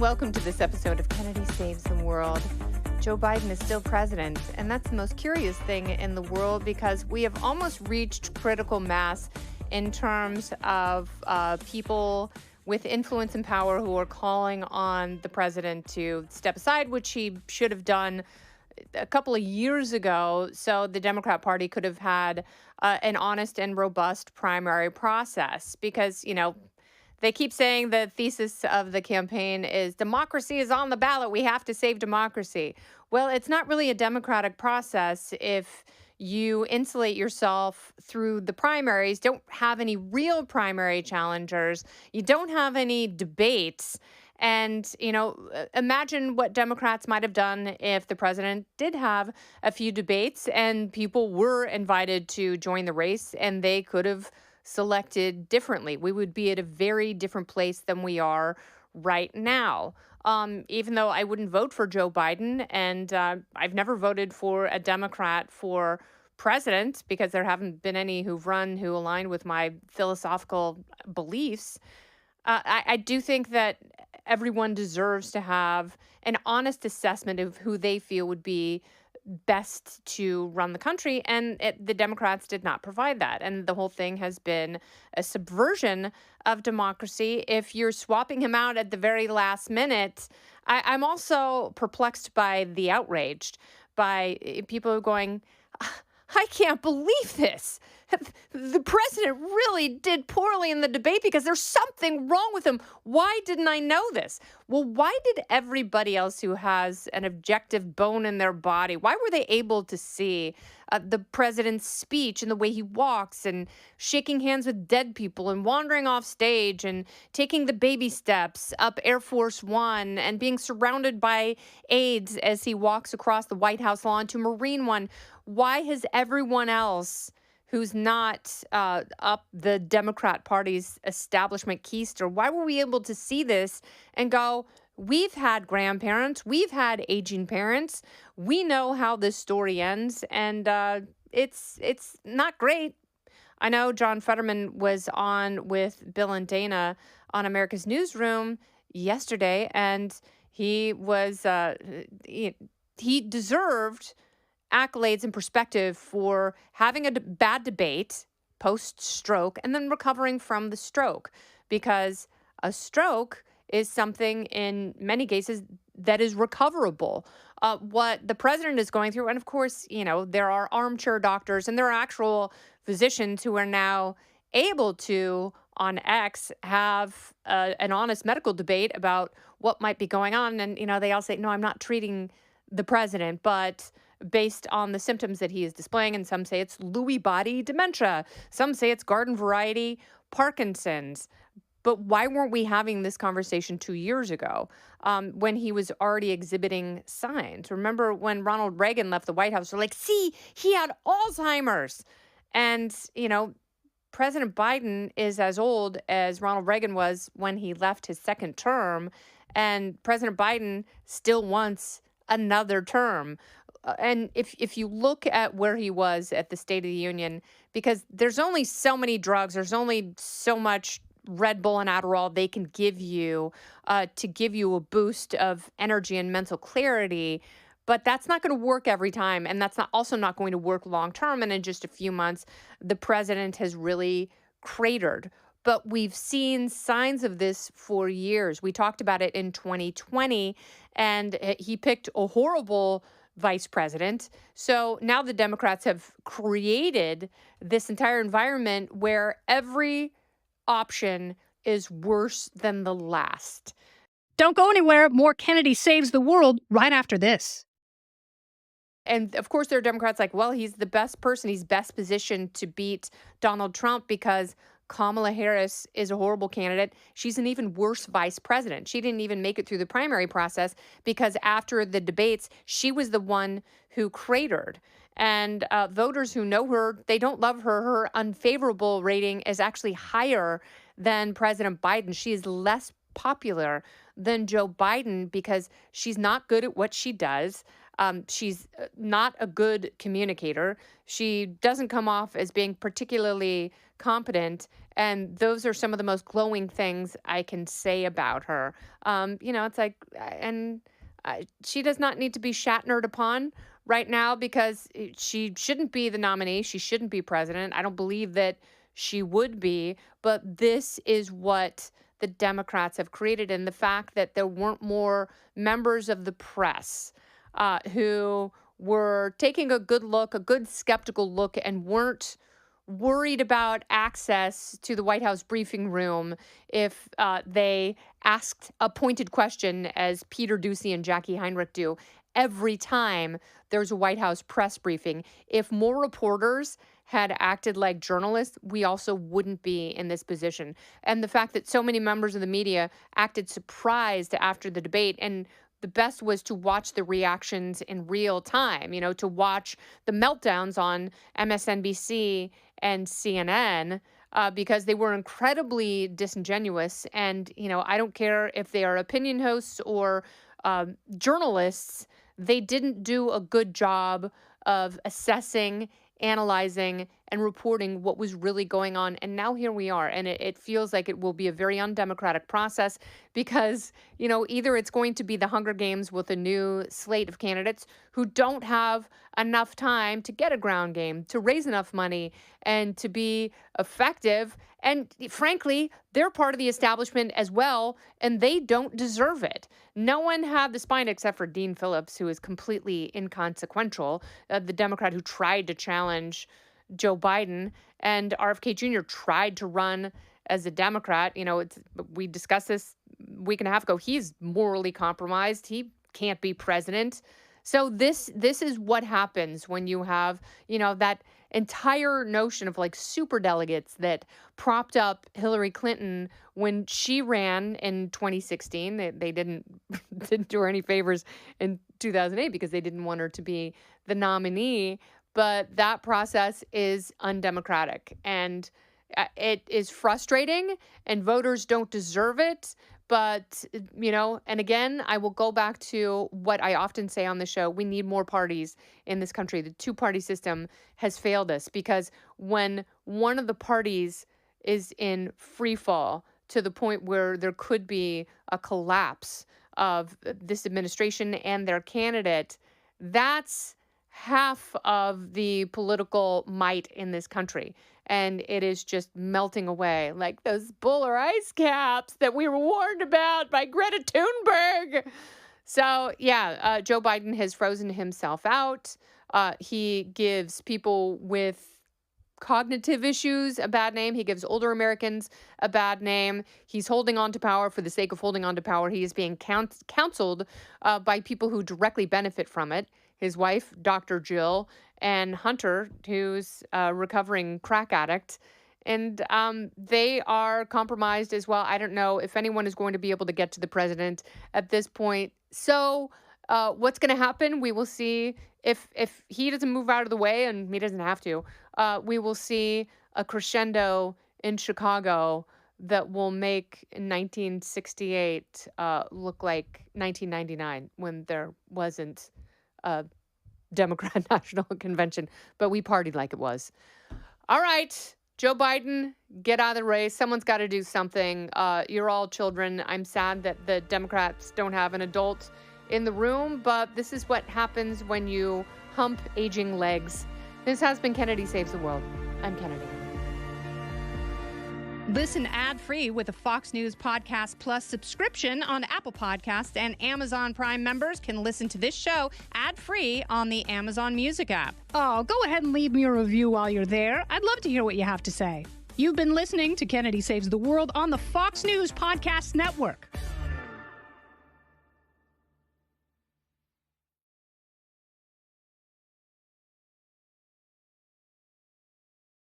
welcome to this episode of Kennedy Saves the World. Joe Biden is still president, and that's the most curious thing in the world because we have almost reached critical mass in terms of people with influence and power who are calling on the president to step aside, which he should have done a couple of years ago, so the Democrat Party could have had an honest and robust primary process. Because, they keep saying the thesis of the campaign is democracy is on the ballot. We have to save democracy. Well, it's not really a democratic process if you insulate yourself through the primaries, don't have any real primary challengers, you don't have any debates. And, imagine what Democrats might have done if the president did have a few debates and people were invited to join the race and they could have selected differently. We would be at a very different place than we are right now. Even though I wouldn't vote for Joe Biden, and I've never voted for a Democrat for president because there haven't been any who've run who align with my philosophical beliefs. I do think that everyone deserves to have an honest assessment of who they feel would be best to run the country. And the Democrats did not provide that. And the whole thing has been a subversion of democracy. If you're swapping him out at the very last minute, I'm also perplexed by the outraged, by people going, I can't believe this. The president really did poorly in the debate because there's something wrong with him. Why didn't I know this? Well, why did everybody else who has an objective bone in their body, why were they able to see the president's speech and the way he walks and shaking hands with dead people and wandering off stage and taking the baby steps up Air Force One and being surrounded by aides as he walks across the White House lawn to Marine One? Why has everyone else who's not up the Democrat Party's establishment keister, why were we able to see this and go, we've had grandparents, we've had aging parents, we know how this story ends, and it's not great. I know John Fetterman was on with Bill and Dana on America's Newsroom yesterday, and he was he deserved accolades and perspective for having a bad debate post-stroke and then recovering from the stroke, because a stroke is something in many cases that is recoverable. What the president is going through, and of course, there are armchair doctors and there are actual physicians who are now able to, on X, have an honest medical debate about what might be going on. And, they all say, no, I'm not treating the president, but based on the symptoms that he is displaying, and some say it's Lewy body dementia, some say it's garden variety Parkinson's. But why weren't we having this conversation 2 years ago when he was already exhibiting signs? Remember when Ronald Reagan left the White House, they're like, see, he had Alzheimer's. And, President Biden is as old as Ronald Reagan was when he left his second term. And President Biden still wants another term. And if you look at where he was at the State of the Union, because there's only so many drugs, there's only so much Red Bull and Adderall they can give you to give you a boost of energy and mental clarity. But that's not going to work every time. And that's also not going to work long term. And in just a few months, the president has really cratered. But we've seen signs of this for years. We talked about it in 2020, and he picked a horrible vice president. So now the Democrats have created this entire environment where every option is worse than the last. Don't go anywhere. More Kennedy Saves the World right after this. And of course, there are Democrats like, well, he's the best person. He's best positioned to beat Donald Trump because Kamala Harris is a horrible candidate. She's an even worse vice president. She didn't even make it through the primary process because after the debates, she was the one who cratered. And voters who know her, they don't love her. Her unfavorable rating is actually higher than President Biden. She is less popular than Joe Biden because she's not good at what she does. She's not a good communicator. She doesn't come off as being particularly competent. And those are some of the most glowing things I can say about her. It's like, and she does not need to be Shatnered upon right now because she shouldn't be the nominee. She shouldn't be president. I don't believe that she would be. But this is what the Democrats have created. And the fact that there weren't more members of the press who were taking a good skeptical look, and weren't worried about access to the White House briefing room if they asked a pointed question, as Peter Doocy and Jackie Heinrich do every time there's a White House press briefing. If more reporters had acted like journalists, we also wouldn't be in this position. And the fact that so many members of the media acted surprised after the debate, and the best was to watch the reactions in real time, to watch the meltdowns on MSNBC and CNN, because they were incredibly disingenuous. And, I don't care if they are opinion hosts or journalists, they didn't do a good job of assessing, analyzing, and reporting what was really going on. And now here we are. And it feels like it will be a very undemocratic process because, either it's going to be the Hunger Games with a new slate of candidates who don't have enough time to get a ground game, to raise enough money, and to be effective. And frankly, they're part of the establishment as well, and they don't deserve it. No one had the spine except for Dean Phillips, who is completely inconsequential, the Democrat who tried to challenge Joe Biden, and RFK Jr. tried to run as a Democrat. We discussed this a week and a half ago. He's morally compromised. He can't be president. So this is what happens when you have, that entire notion of like super delegates that propped up Hillary Clinton when she ran in 2016. They didn't do her any favors in 2008 because they didn't want her to be the nominee. But that process is undemocratic, and it is frustrating, and voters don't deserve it. But, and again, I will go back to what I often say on the show. We need more parties in this country. The two-party system has failed us because when one of the parties is in free fall to the point where there could be a collapse of this administration and their candidate, that's half of the political might in this country. And it is just melting away like those polar ice caps that we were warned about by Greta Thunberg. So, Joe Biden has frozen himself out. He gives people with cognitive issues a bad name. He gives older Americans a bad name. He's holding on to power for the sake of holding on to power. He is being counseled by people who directly benefit from it. His wife, Dr. Jill, and Hunter, who's a recovering crack addict. And they are compromised as well. I don't know if anyone is going to be able to get to the president at this point. So what's going to happen? We will see if he doesn't move out of the way, and he doesn't have to. We will see a crescendo in Chicago that will make 1968 look like 1999 when there wasn't a Democrat National Convention, but we partied like it was. All right, Joe Biden, get out of the race. Someone's got to do something. You're all children. I'm sad that the Democrats don't have an adult in the room, but this is what happens when you hump aging legs. This has been Kennedy Saves the World. I'm Kennedy. Listen ad-free with a Fox News Podcast Plus subscription on Apple Podcasts, and Amazon Prime members can listen to this show ad-free on the Amazon Music app. Oh, go ahead and leave me a review while you're there. I'd love to hear what you have to say. You've been listening to Kennedy Saves the World on the Fox News Podcast Network.